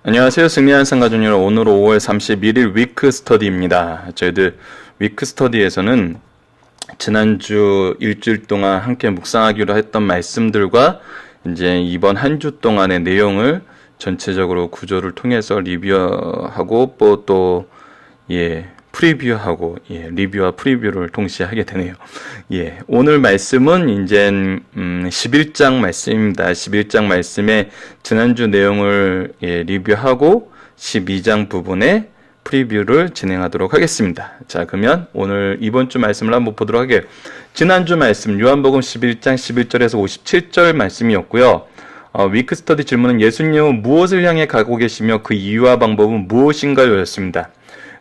안녕하세요. 승리한 상가족 여러분. 오늘 5월 31일 위크 스터디입니다. 저희들 위크 스터디에서는 지난주 일주일 동안 함께 묵상하기로 했던 말씀들과 이제 이번 한 주 동안의 내용을 전체적으로 구조를 통해서 리뷰하고 프리뷰하고 리뷰와 프리뷰를 동시에 하게 되네요. 오늘 말씀은 이제 11장 말씀입니다. 11장 말씀의 지난주 내용을 리뷰하고 12장 부분의 프리뷰를 진행하도록 하겠습니다. 자, 그러면 오늘 이번 주 말씀을 한번 보도록 할게요. 지난주 말씀 요한복음 11장 11절에서 57절 말씀이었고요. 위크 스터디 질문은 예수님은 무엇을 향해 가고 계시며 그 이유와 방법은 무엇인가요? 였습니다.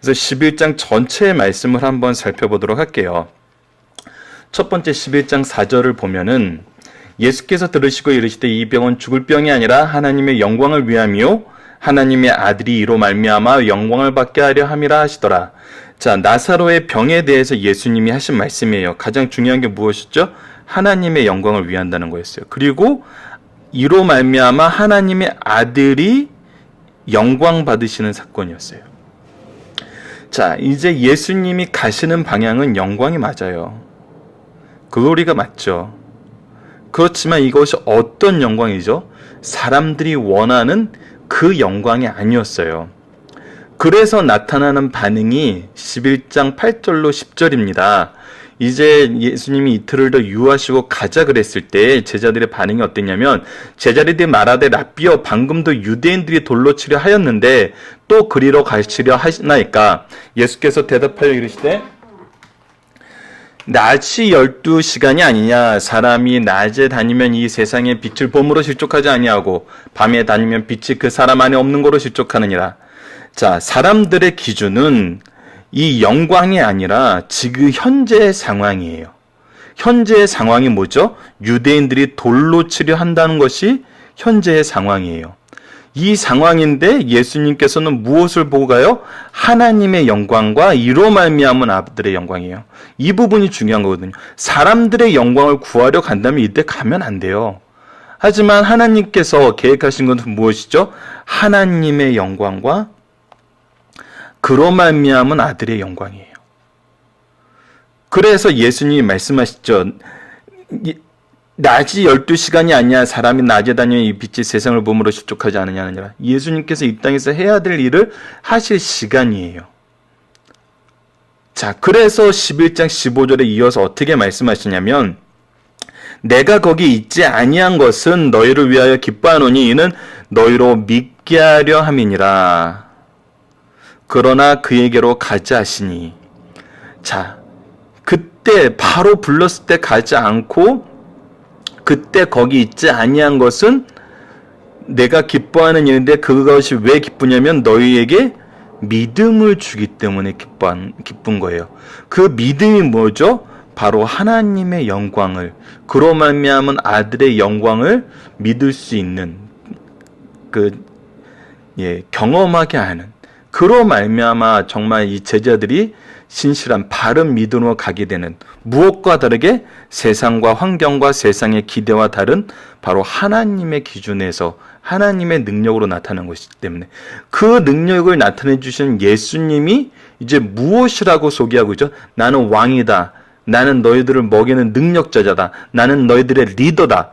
그래서 11장 전체의 말씀을 한번 살펴보도록 할게요. 첫 번째 11장 4절을 보면은 예수께서 들으시고 이르시되 이 병은 죽을 병이 아니라 하나님의 영광을 위함이요 하나님의 아들이 이로 말미암아 영광을 받게 하려 함이라 하시더라. 자, 나사로의 병에 대해서 예수님이 하신 말씀이에요. 가장 중요한 게 무엇이죠? 하나님의 영광을 위한다는 거였어요. 그리고 이로 말미암아 하나님의 아들이 영광 받으시는 사건이었어요. 자, 이제 예수님이 가시는 방향은 영광이 맞아요. 글로리가 맞죠. 그렇지만 이것이 어떤 영광이죠? 사람들이 원하는 그 영광이 아니었어요. 그래서 나타나는 반응이 11장 8절로 10절입니다. 이제 예수님이 이틀을 더 유하시고 가자 그랬을 때 제자들의 반응이 어땠냐면 제자들이 말하되 랍비여 방금도 유대인들이 돌로 치려 하였는데 또 그리로 가시려 하시나이까 예수께서 대답하여 이르시되 낮이 12시간이 아니냐 사람이 낮에 다니면 이 세상의 빛을 봄으로 실족하지 아니하고 밤에 다니면 빛이 그 사람 안에 없는 거로 실족하느니라. 자, 사람들의 기준은 이 영광이 아니라 지금 현재의 상황이에요. 현재의 상황이 뭐죠? 유대인들이 돌로 치려 한다는 것이 현재의 상황이에요. 이 상황인데 예수님께서는 무엇을 보고 가요? 하나님의 영광과 이로 말미암은 아들의 영광이에요. 이 부분이 중요한 거거든요. 사람들의 영광을 구하려 간다면 이때 가면 안 돼요. 하지만 하나님께서 계획하신 것은 무엇이죠? 하나님의 영광과 그로 말미암은 아들의 영광이에요. 그래서 예수님이 말씀하시죠. 낮이 12시간이 아니야 사람이 낮에 다니면 이 빛이 세상을 봄으로 실족하지 않느냐느니라. 예수님께서 이 땅에서 해야 될 일을 하실 시간이에요. 자, 그래서 11장 15절에 이어서 어떻게 말씀하시냐면 내가 거기 있지 아니한 것은 너희를 위하여 기뻐하노니 이는 너희로 믿게 하려 함이니라. 그러나 그에게로 가자 하시니. 자, 그때 바로 불렀을 때 가지 않고 그때 거기 있지 아니한 것은 내가 기뻐하는 일인데 그것이 왜 기쁘냐면 너희에게 믿음을 주기 때문에 기쁜 거예요. 그 믿음이 뭐죠? 바로 하나님의 영광을 그로 말미암은 아들의 영광을 믿을 수 있는 경험하게 하는 그로 말미암아 정말 이 제자들이 신실한 바른 믿음으로 가게 되는 무엇과 다르게 세상과 환경과 세상의 기대와 다른 바로 하나님의 기준에서 하나님의 능력으로 나타나는 것이기 때문에 그 능력을 나타내 주신 예수님이 이제 무엇이라고 소개하고 있죠? 나는 왕이다. 나는 너희들을 먹이는 능력자다. 나는 너희들의 리더다.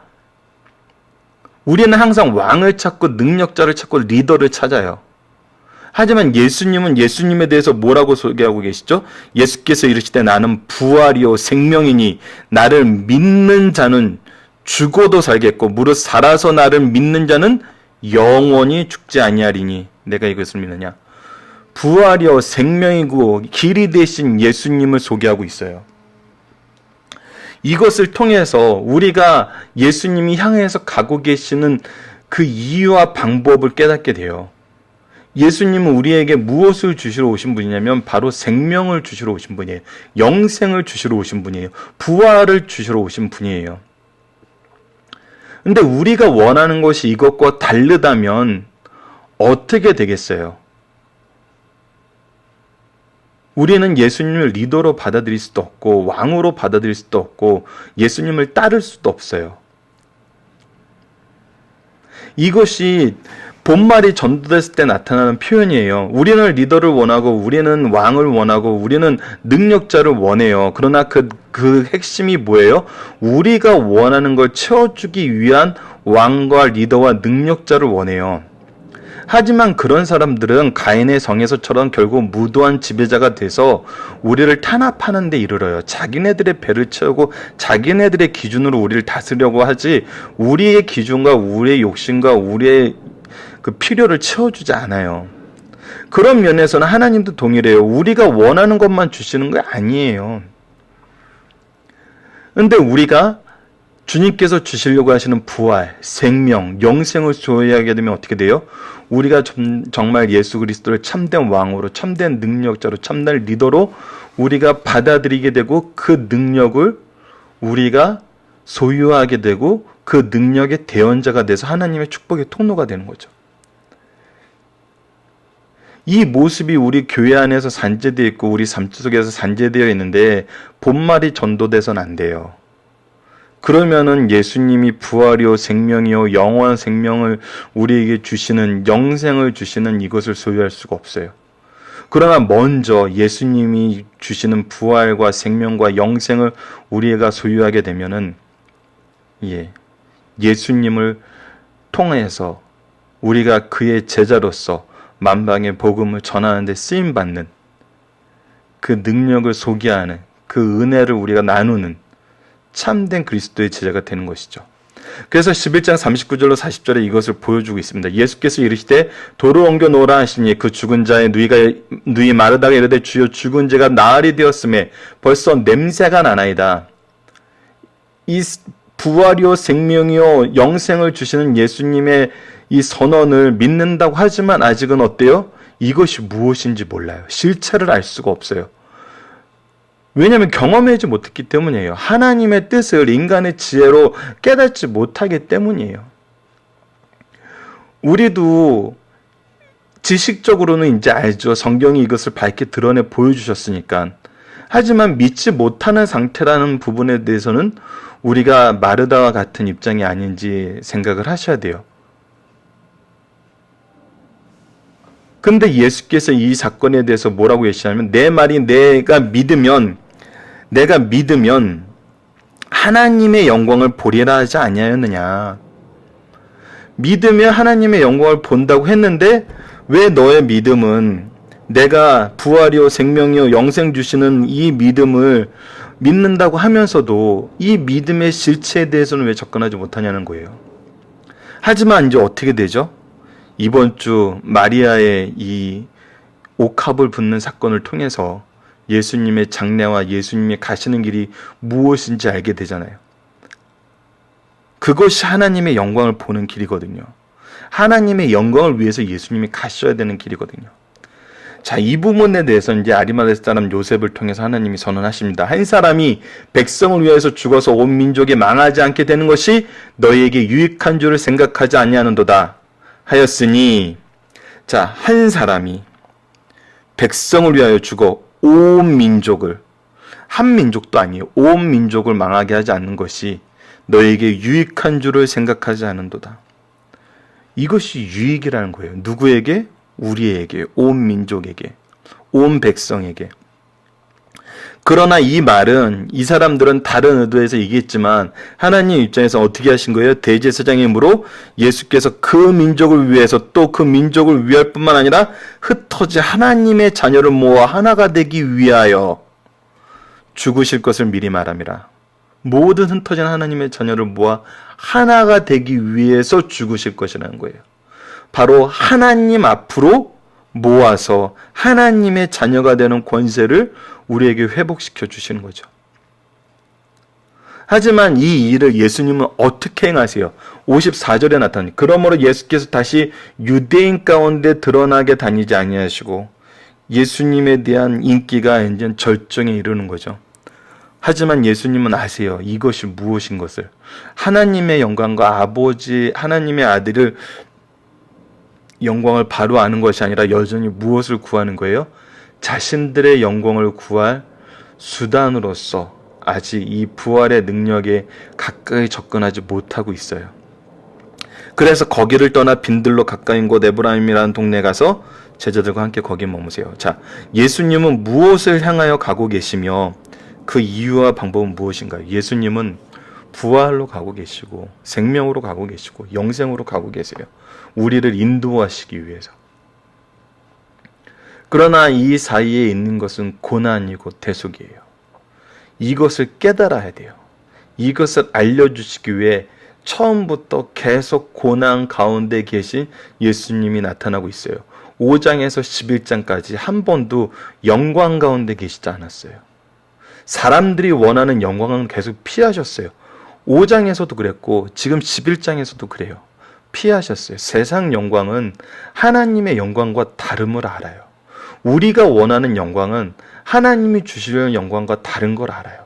우리는 항상 왕을 찾고 능력자를 찾고 리더를 찾아요. 하지만 예수님은 예수님에 대해서 뭐라고 소개하고 계시죠? 예수께서 이르시되 나는 부활이요 생명이니 나를 믿는 자는 죽어도 살겠고 무릇 살아서 나를 믿는 자는 영원히 죽지 아니하리니 내가 이것을 믿느냐. 부활이요 생명이고 길이 되신 예수님을 소개하고 있어요. 이것을 통해서 우리가 예수님이 향해서 가고 계시는 그 이유와 방법을 깨닫게 돼요. 예수님은 우리에게 무엇을 주시러 오신 분이냐면 바로 생명을 주시러 오신 분이에요. 영생을 주시러 오신 분이에요. 부활을 주시러 오신 분이에요. 근데 우리가 원하는 것이 이것과 다르다면 어떻게 되겠어요? 우리는 예수님을 리더로 받아들일 수도 없고 왕으로 받아들일 수도 없고 예수님을 따를 수도 없어요. 이것이 본말이 전도됐을 때 나타나는 표현이에요. 우리는 리더를 원하고, 우리는 왕을 원하고, 우리는 능력자를 원해요. 그러나 그 핵심이 뭐예요? 우리가 원하는 걸 채워주기 위한 왕과 리더와 능력자를 원해요. 하지만 그런 사람들은 가인의 성에서처럼 결국 무도한 지배자가 돼서 우리를 탄압하는 데 이르러요. 자기네들의 배를 채우고 자기네들의 기준으로 우리를 다스려고 하지, 우리의 기준과 우리의 욕심과 우리의 그 필요를 채워주지 않아요. 그런 면에서는 하나님도 동일해요. 우리가 원하는 것만 주시는 거 아니에요. 근데 우리가 주님께서 주시려고 하시는 부활, 생명, 영생을 소유하게 되면 어떻게 돼요? 우리가 정말 예수 그리스도를 참된 왕으로, 참된 능력자로, 참된 리더로 우리가 받아들이게 되고, 그 능력을 우리가 소유하게 되고, 그 능력의 대언자가 돼서 하나님의 축복의 통로가 되는 거죠. 이 모습이 우리 교회 안에서 산재되어 있고 우리 삶 속에서 산재되어 있는데 본말이 전도돼서는 안 돼요. 그러면은 예수님이 부활이요 생명이요 영원한 생명을 우리에게 주시는, 영생을 주시는 이것을 소유할 수가 없어요. 그러나 먼저 예수님이 주시는 부활과 생명과 영생을 우리가 소유하게 되면은 예수님을 통해서 우리가 그의 제자로서 만방의 복음을 전하는 데 쓰임받는, 그 능력을 소개하는, 그 은혜를 우리가 나누는 참된 그리스도의 제자가 되는 것이죠. 그래서 11장 39절로 40절에 이것을 보여주고 있습니다. 예수께서 이르시되 돌을 옮겨 놓으라 하시니 그 죽은 자의 누이 마르다가 이르되 주여 죽은 자가 나흘이 되었음에 벌써 냄새가 나나이다. 이 부활이요 생명이요 영생을 주시는 예수님의 이 선언을 믿는다고 하지만 아직은 어때요? 이것이 무엇인지 몰라요. 실체를 알 수가 없어요. 왜냐하면 경험하지 못했기 때문이에요. 하나님의 뜻을 인간의 지혜로 깨닫지 못하기 때문이에요. 우리도 지식적으로는 이제 알죠. 성경이 이것을 밝게 드러내 보여주셨으니까. 하지만 믿지 못하는 상태라는 부분에 대해서는 우리가 마르다와 같은 입장이 아닌지 생각을 하셔야 돼요. 근데 예수께서 이 사건에 대해서 뭐라고 얘기하냐면, 내 말이 내가 믿으면 하나님의 영광을 보리라 하지 아니하였느냐. 믿으면 하나님의 영광을 본다고 했는데 왜 너의 믿음은 내가 부활이요 생명이요 영생 주시는 이 믿음을 믿는다고 하면서도 이 믿음의 실체에 대해서는 왜 접근하지 못하냐는 거예요. 하지만 이제 어떻게 되죠? 이번 주 마리아의 이 옥합을 붙는 사건을 통해서 예수님의 장래와 예수님이 가시는 길이 무엇인지 알게 되잖아요. 그것이 하나님의 영광을 보는 길이거든요. 하나님의 영광을 위해서 예수님이 가셔야 되는 길이거든요. 자, 이 부분에 대해서 이제 아리마대 사람 요셉을 통해서 하나님이 선언하십니다. 한 사람이 백성을 위해서 죽어서 온 민족이 망하지 않게 되는 것이 너희에게 유익한 줄을 생각하지 아니하는도다 하였으니, 자, 한 사람이 백성을 위하여 죽어 온 민족을, 한 민족도 아니에요, 온 민족을 망하게 하지 않는 것이 너에게 유익한 줄을 생각하지 않는도다. 이것이 유익이라는 거예요. 누구에게? 우리에게, 온 민족에게, 온 백성에게. 그러나 이 말은, 이 사람들은 다른 의도에서 얘기했지만 하나님 입장에서 어떻게 하신 거예요? 대제사장이므로 예수께서 그 민족을 위해서, 또 그 민족을 위할 뿐만 아니라 흩어진 하나님의 자녀를 모아 하나가 되기 위하여 죽으실 것을 미리 말함이라. 모든 흩어진 하나님의 자녀를 모아 하나가 되기 위해서 죽으실 것이라는 거예요. 바로 하나님 앞으로 모아서 하나님의 자녀가 되는 권세를 우리에게 회복시켜 주시는 거죠. 하지만 이 일을 예수님은 어떻게 행하세요? 54절에 나타납니다. 그러므로 예수께서 다시 유대인 가운데 드러나게 다니지 아니하시고, 예수님에 대한 인기가 이제 절정에 이르는 거죠. 하지만 예수님은 아세요. 이것이 무엇인 것을. 하나님의 영광과 아버지 하나님의 아들을 영광을 바로 아는 것이 아니라 여전히 무엇을 구하는 거예요? 자신들의 영광을 구할 수단으로서 아직 이 부활의 능력에 가까이 접근하지 못하고 있어요. 그래서 거기를 떠나 빈들로 가까인 곳 에브라임이라는 동네에 가서 제자들과 함께 거기에 머무세요. 자, 예수님은 무엇을 향하여 가고 계시며 그 이유와 방법은 무엇인가요? 예수님은 부활로 가고 계시고 생명으로 가고 계시고 영생으로 가고 계세요. 우리를 인도하시기 위해서. 그러나 이 사이에 있는 것은 고난이고 대속이에요. 이것을 깨달아야 돼요. 이것을 알려주시기 위해 처음부터 계속 고난 가운데 계신 예수님이 나타나고 있어요. 5장에서 11장까지 한 번도 영광 가운데 계시지 않았어요. 사람들이 원하는 영광은 계속 피하셨어요. 5장에서도 그랬고 지금 11장에서도 그래요. 피하셨어요. 세상 영광은 하나님의 영광과 다름을 알아요. 우리가 원하는 영광은 하나님이 주시려는 영광과 다른 걸 알아요.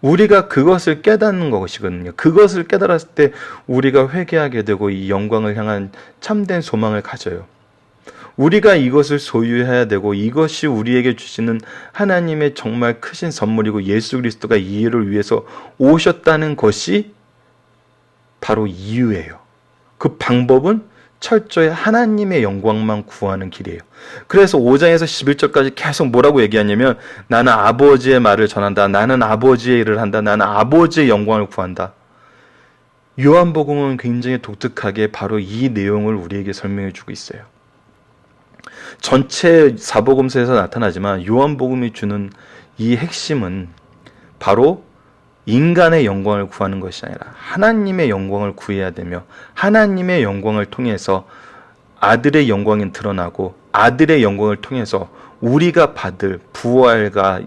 우리가 그것을 깨닫는 것이거든요. 그것을 깨달았을 때 우리가 회개하게 되고 이 영광을 향한 참된 소망을 가져요. 우리가 이것을 소유해야 되고 이것이 우리에게 주시는 하나님의 정말 크신 선물이고 예수 그리스도가 이 일을 위해서 오셨다는 것이 바로 이유예요. 그 방법은 철저히 하나님의 영광만 구하는 길이에요. 그래서 5장에서 11절까지 계속 뭐라고 얘기하냐면 나는 아버지의 말을 전한다. 나는 아버지의 일을 한다. 나는 아버지의 영광을 구한다. 요한복음은 굉장히 독특하게 바로 이 내용을 우리에게 설명해 주고 있어요. 전체 사복음서에서 나타나지만 요한복음이 주는 이 핵심은 바로 인간의 영광을 구하는 것이 아니라 하나님의 영광을 구해야 되며 하나님의 영광을 통해서 아들의 영광이 드러나고 아들의 영광을 통해서 우리가 받을 부활과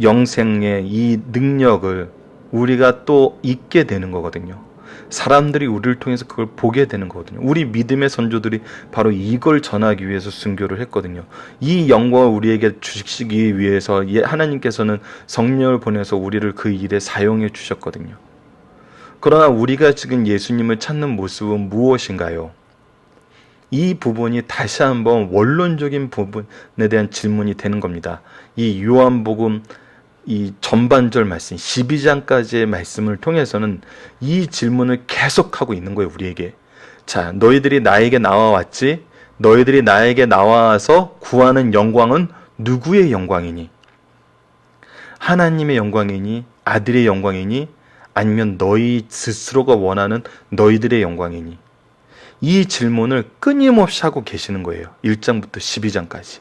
영생의 이 능력을 우리가 또 잊게 되는 거거든요. 사람들이 우리를 통해서 그걸 보게 되는 거거든요. 우리 믿음의 선조들이 바로 이걸 전하기 위해서 순교를 했거든요. 이 영광을 우리에게 주시기 위해서 하나님께서는 성령을 보내서 우리를 그 일에 사용해 주셨거든요. 그러나 우리가 지금 예수님을 찾는 모습은 무엇인가요? 이 부분이 다시 한번 원론적인 부분에 대한 질문이 되는 겁니다. 이 요한복음 이 전반절 말씀 12장까지의 말씀을 통해서는 이 질문을 계속하고 있는 거예요. 우리에게. 자, 너희들이 나에게 나와왔지? 너희들이 나에게 나와서 구하는 영광은 누구의 영광이니? 하나님의 영광이니? 아들의 영광이니? 아니면 너희 스스로가 원하는 너희들의 영광이니? 이 질문을 끊임없이 하고 계시는 거예요. 1장부터 12장까지.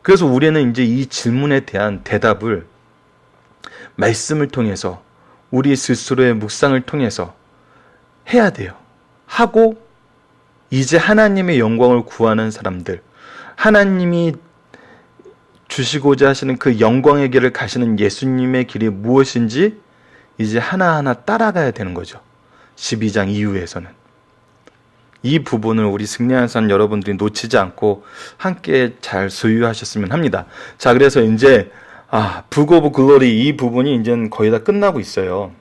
그래서 우리는 이제 이 질문에 대한 대답을 말씀을 통해서 우리 스스로의 묵상을 통해서 해야 돼요. 하고 이제 하나님의 영광을 구하는 사람들, 하나님이 주시고자 하시는 그 영광의 길을 가시는 예수님의 길이 무엇인지 이제 하나하나 따라가야 되는 거죠. 12장 이후에서는. 이 부분을 우리 승리하는 산 여러분들이 놓치지 않고 함께 잘 소유하셨으면 합니다. 자, 그래서 이제 북 오브 글로리 이 부분이 이제 거의 다 끝나고 있어요.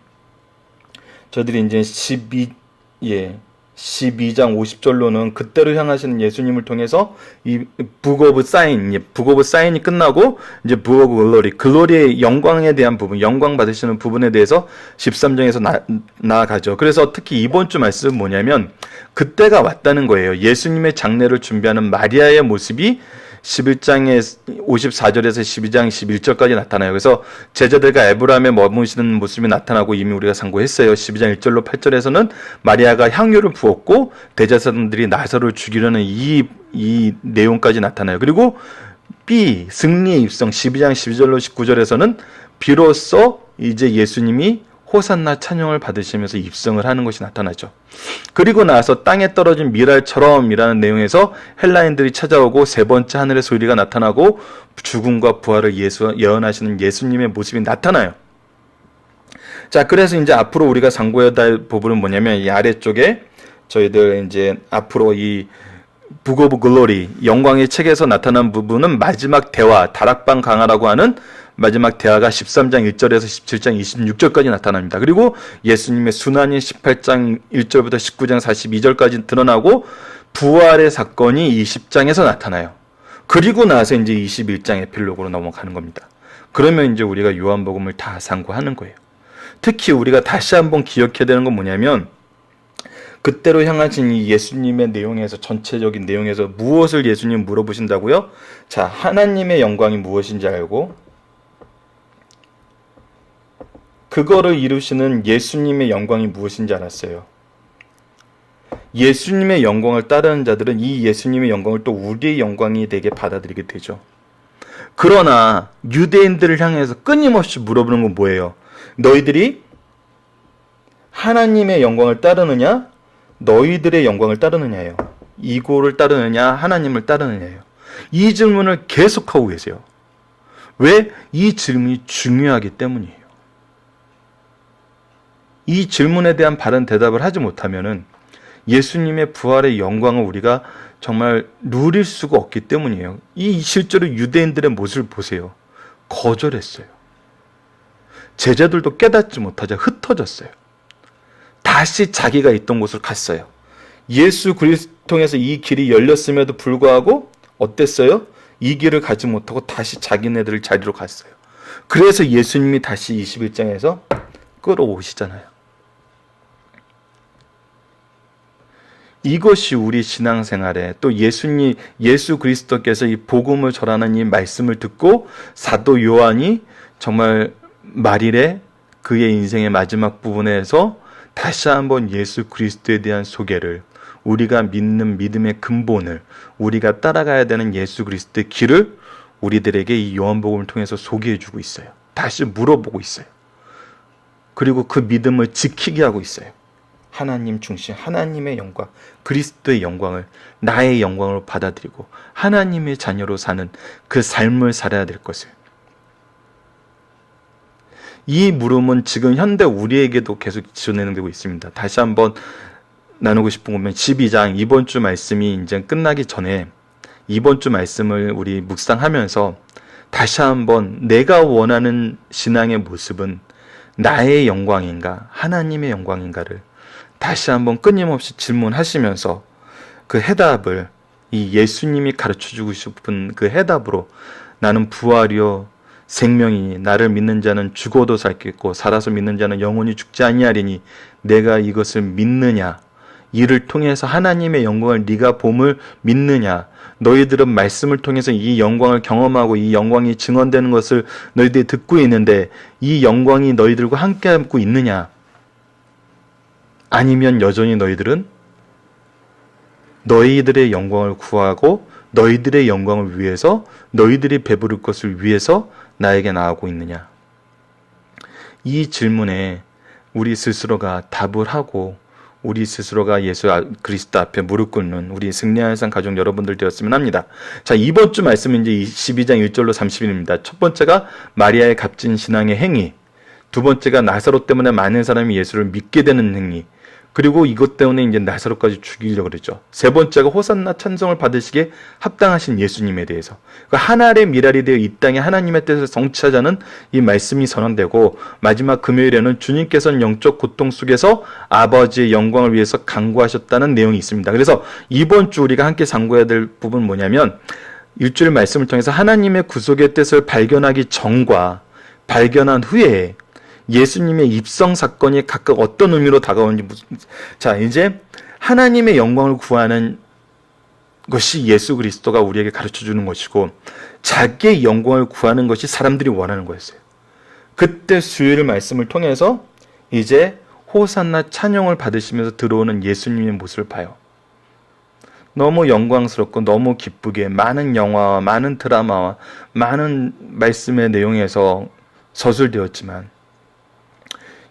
저들이 이제 12장 50절로는 그때를 향하시는 예수님을 통해서 이 북 오브 사인이 끝나고 이제 북 오브 글로리의 영광에 대한 부분, 영광 받으시는 부분에 대해서 13장에서 나아가죠. 그래서 특히 이번 주 말씀은 뭐냐면 그때가 왔다는 거예요. 예수님의 장례를 준비하는 마리아의 모습이 11장의 54절에서 12장 11절까지 나타나요. 그래서 제자들과 에브라임에 머무시는 모습이 나타나고 이미 우리가 상고했어요. 12장 1절로 8절에서는 마리아가 향유를 부었고 대제사장들이 나사로를 죽이려는 이 내용까지 나타나요. 그리고 승리의 입성 12장 12절로 19절에서는 비로소 이제 예수님이 호산나 찬양을 받으시면서 입성을 하는 것이 나타나죠. 그리고 나서 땅에 떨어진 미랄처럼이라는 내용에서 헬라인들이 찾아오고 세 번째 하늘의 소리가 나타나고 죽음과 부활을 예언하시는 예수님의 모습이 나타나요. 자, 그래서 이제 앞으로 우리가 상고해야 할 부분은 뭐냐면 이 아래쪽에 저희들 이제 앞으로 이 북 오브 글로리 영광의 책에서 나타난 부분은 마지막 대화, 다락방 강화라고 하는 마지막 대화가 13장 1절에서 17장 26절까지 나타납니다. 그리고 예수님의 순환인 18장 1절부터 19장 42절까지 드러나고 부활의 사건이 20장에서 나타나요. 그리고 나서 이제 21장 에필로그로 넘어가는 겁니다. 그러면 이제 우리가 요한복음을 다 상고하는 거예요. 특히 우리가 다시 한번 기억해야 되는 건 뭐냐면 그때로 향하신 이 예수님의 내용에서, 전체적인 내용에서 무엇을 예수님 물어보신다고요? 자, 하나님의 영광이 무엇인지 알고 그거를 이루시는 예수님의 영광이 무엇인지 알았어요. 예수님의 영광을 따르는 자들은 이 예수님의 영광을 또 우리의 영광이 되게 받아들이게 되죠. 그러나 유대인들을 향해서 끊임없이 물어보는 건 뭐예요? 너희들이 하나님의 영광을 따르느냐? 너희들의 영광을 따르느냐예요. 이고를 따르느냐? 하나님을 따르느냐예요. 이 질문을 계속하고 계세요. 왜? 이 질문이 중요하기 때문이에요. 이 질문에 대한 바른 대답을 하지 못하면은 예수님의 부활의 영광을 우리가 정말 누릴 수가 없기 때문이에요. 이 실제로 유대인들의 모습을 보세요. 거절했어요. 제자들도 깨닫지 못하자 흩어졌어요. 다시 자기가 있던 곳을 갔어요. 예수 그리스도 통해서 이 길이 열렸음에도 불구하고 어땠어요? 이 길을 가지 못하고 다시 자기네들 자리로 갔어요. 그래서 예수님이 다시 21장에서 끌어오시잖아요. 이것이 우리 신앙생활에 또 예수 그리스도께서 이 복음을 전하는 이 말씀을 듣고 사도 요한이 정말 말일에 그의 인생의 마지막 부분에서 다시 한번 예수 그리스도에 대한 소개를, 우리가 믿는 믿음의 근본을, 우리가 따라가야 되는 예수 그리스도의 길을 우리들에게 이 요한복음을 통해서 소개해주고 있어요. 다시 물어보고 있어요. 그리고 그 믿음을 지키게 하고 있어요. 하나님 중심, 하나님의 영광, 그리스도의 영광을 나의 영광으로 받아들이고 하나님의 자녀로 사는 그 삶을 살아야 될 것을. 이 물음은 지금 현대 우리에게도 계속 지원되고 있습니다. 다시 한번 나누고 싶은 거면 12장 이번 주 말씀이 이제 끝나기 전에 이번 주 말씀을 우리 묵상하면서 다시 한번 내가 원하는 신앙의 모습은 나의 영광인가 하나님의 영광인가를 다시 한번 끊임없이 질문하시면서 그 해답을, 이 예수님이 가르쳐주고 싶은 그 해답으로 나는 부활이요 생명이니 나를 믿는 자는 죽어도 살겠고 살아서 믿는 자는 영원히 죽지 아니하리니 내가 이것을 믿느냐, 이를 통해서 하나님의 영광을 네가 봄을 믿느냐, 너희들은 말씀을 통해서 이 영광을 경험하고 이 영광이 증언되는 것을 너희들이 듣고 있는데 이 영광이 너희들과 함께하고 있느냐, 아니면 여전히 너희들은 너희들의 영광을 구하고 너희들의 영광을 위해서, 너희들이 배부를 것을 위해서 나에게 나아오고 있느냐. 이 질문에 우리 스스로가 답을 하고 우리 스스로가 예수 그리스도 앞에 무릎 꿇는 우리 승리하는 상 가족 여러분들 되었으면 합니다. 자, 이번 주 말씀은 이제 12장 1절로 30일입니다. 첫 번째가 마리아의 값진 신앙의 행위, 두 번째가 나사로 때문에 많은 사람이 예수를 믿게 되는 행위, 그리고 이것 때문에 이제 나사로까지 죽이려고 그러죠. 세 번째가 호산나 찬송을 받으시기에 합당하신 예수님에 대해서, 그러니까 하늘의 미랄이 되어 이 땅에 하나님의 뜻을 성취하자는 이 말씀이 선언되고, 마지막 금요일에는 주님께서는 영적 고통 속에서 아버지의 영광을 위해서 간구하셨다는 내용이 있습니다. 그래서 이번 주 우리가 함께 상고해야 될 부분은 뭐냐면, 일주일 말씀을 통해서 하나님의 구속의 뜻을 발견하기 전과 발견한 후에 예수님의 입성 사건이 각각 어떤 의미로 다가오는지. 자, 이제 하나님의 영광을 구하는 것이 예수 그리스도가 우리에게 가르쳐주는 것이고, 자기의 영광을 구하는 것이 사람들이 원하는 거였어요. 그때 수요일 말씀을 통해서 이제 호산나 찬양을 받으시면서 들어오는 예수님의 모습을 봐요. 너무 영광스럽고 너무 기쁘게 많은 영화와 많은 드라마와 많은 말씀의 내용에서 서술되었지만,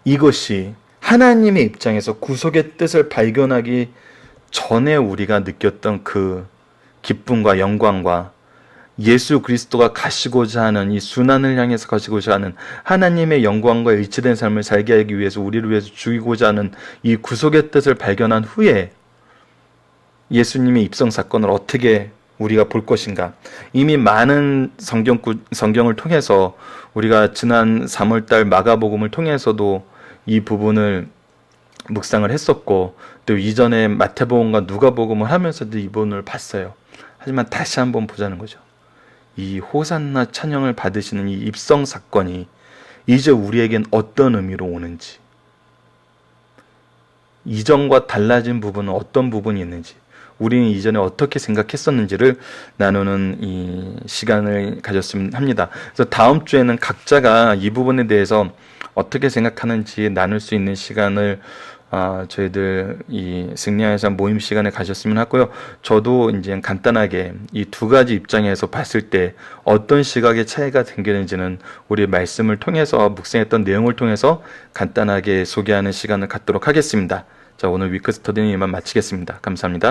이것이 하나님의 입장에서 구속의 뜻을 발견하기 전에 우리가 느꼈던 그 기쁨과 영광과 예수 그리스도가 가시고자 하는 이 순환을 향해서 가시고자 하는 하나님의 영광과 일치된 삶을 살게 하기 위해서 우리를 위해서 죽이고자 하는 이 구속의 뜻을 발견한 후에 예수님의 입성 사건을 어떻게 우리가 볼 것인가. 이미 많은 성경을 통해서 우리가 지난 3월달 마가복음을 통해서도 이 부분을 묵상을 했었고, 또 이전에 마태복음과 누가복음을 하면서도 이 부분을 봤어요. 하지만 다시 한번 보자는 거죠. 이 호산나 찬양을 받으시는 이 입성 사건이 이제 우리에겐 어떤 의미로 오는지, 이전과 달라진 부분은 어떤 부분이 있는지, 우리는 이전에 어떻게 생각했었는지를 나누는 이 시간을 가졌으면 합니다. 그래서 다음 주에는 각자가 이 부분에 대해서 어떻게 생각하는지 나눌 수 있는 시간을 저희들 이 승리하여서 모임 시간에 가졌으면 하고요. 저도 이제 간단하게 이 두 가지 입장에서 봤을 때 어떤 시각의 차이가 생기는지는 우리 말씀을 통해서 묵상했던 내용을 통해서 간단하게 소개하는 시간을 갖도록 하겠습니다. 자, 오늘 위크 스터디는 이만 마치겠습니다. 감사합니다.